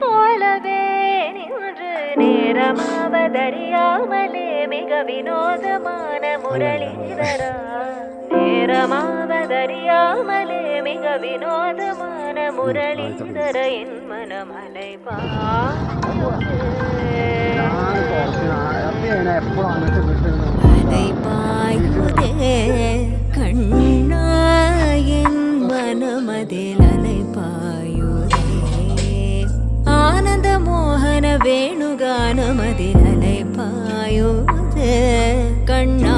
போலவே நின்று நேரமாவதறியாமலே மிக வினோதமான முரளிதரா. நேரமாவதறியாமலே மிக வினோதமான முரளிதர என் மனமலை அலை பாயுதே கண்ணா என் மனமதில் அலை பாயுதே. ஆனந்த மோகன வேணுகானமதில் அலை பாயுதே கண்ணா